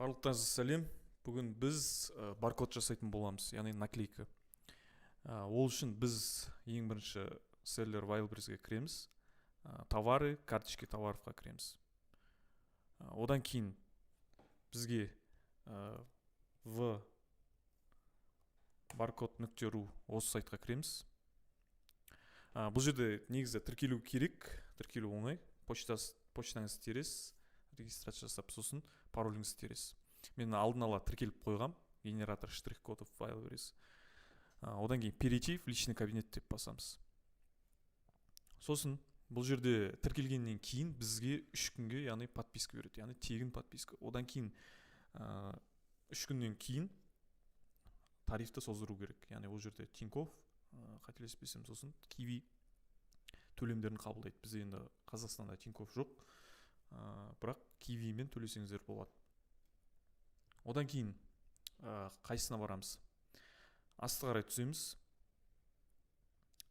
Барлықтарыңызға сәлем. Бүгін біз баркод жасайтын боламыз, яғни наклейка. Ол үшін біз ең бірінші селлер Wildberries'ге кіреміз. Товары, карточки товаровқа кіреміз. Одан кейін бізге в barcode.ru осы сайтқа кіреміз. Бұл жерде негізі тіркелу керек, тіркелу оңай. Почтаңызды тересіз, регистрация жасап, сосын пароліңізді тересіз. Мен алдын ала тіркеліп қойғам, генератор штрих-кодов Wildberries. Одан кейін перейти в личный кабинет деп басамыз. Сосын бұл жерде тіркелгеннен кейін бізге 3 күнге, яғни подписка береді, яғни тегін подписка. Одан кейін 3 күннен кейін тарифті создыру керек. Яғни ол жерде Тинькофф, қателеспесем, сосын Киви төлемдерін қабылдайды. Бізде енді Қазақстанда Тинькофф жоқ, бірақ Кивимен төлесеңіздер болады. Одан кейін қайсына барамыз? Асты қарай түсеміз.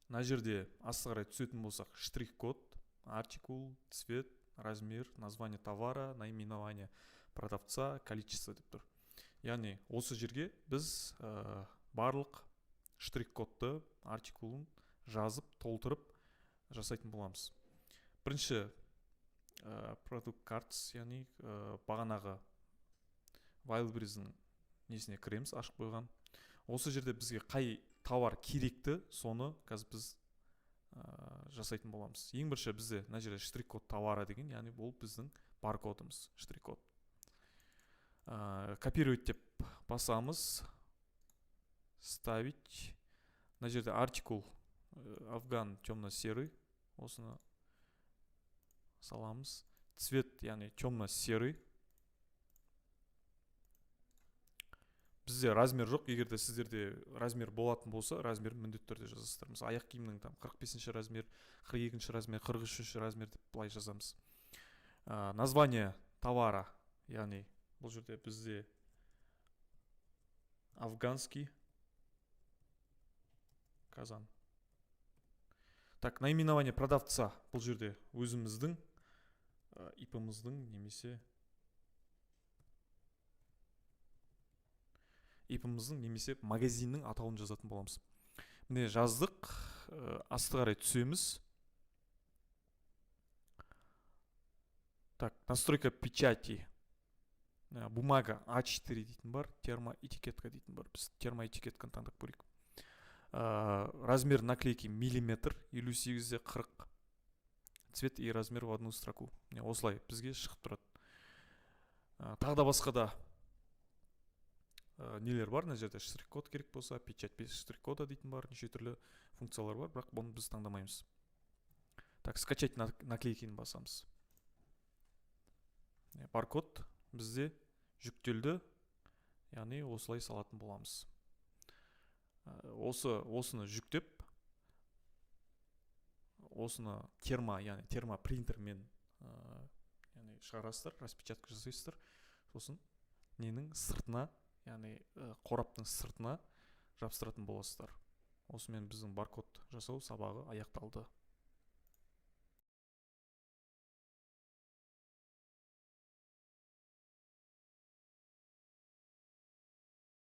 Мына жерде асты қарай түсетін болсақ, штрих-код, артикул, цвет, размер, название товара, наименование продавца, количество деп тұр. Яғни осы жерге біз барлық штрих-кодты, артикулын жазып, толтырып жасайтын боламыз. Бірінші продукт cards, яғни бағанағы Wildberries'дің несіне кіреміз, ашып қойған. Осы жерде бізге қай товар керекті, соны қазір біз жасайтын боламыз. Ең бірінші бізде мына жерде штрих-код товара деген, яғни бұл біздің баркодымыз, штрих-код. Копировать деп басамыз, ставить. Мына жерде артикул афган темно-серый, осыны саламыз. Цвет, яғни темно-серый. Бізде размер жоқ. Егерде сіздерде размер болатын болса, размер міндетті түрде жазасыздар. Мысалы, аяқ киімнің 45-ші размер, 42-ші размер, 43-ші размер деп былай жазамыз. Название товара, яғни бұл жерде бізде афганский казан. Так, наименование продавца, бұл жерде өзіміздің ипіміздің немесе магазиннің атауын жазатын боламыз. Міне жаздық, асты қарай түсеміз. Так, настройка печати. Бумага А4 дейтін бар, термоэтикетка дейтін бар. Біз термоэтикетканы таңдап көрейік. Размер наклейки миллиметр, 58-40. Цвет и размер в одну строку. Осылай бізге шығып тұрады. Тағы да басқа да нелер бар, мына жерде штрих-код керек болса, печать без штрих-кода дейтін бар, неше түрлі функциялар бар, бірақ бұны біз таңдамаймыз. Так, скачать наклейкені басамыз. Баркод бізде жүктелді, яғни осылай салатын боламыз. Осыны жүктеп, осыны яғни термопринтермен шығарасыздар, распечатка жасайсыздар. Сосын ненің сыртына, яғни қораптың сыртына жабыстыратын боласыздар. Осымен біздің баркод жасау сабағы аяқталды.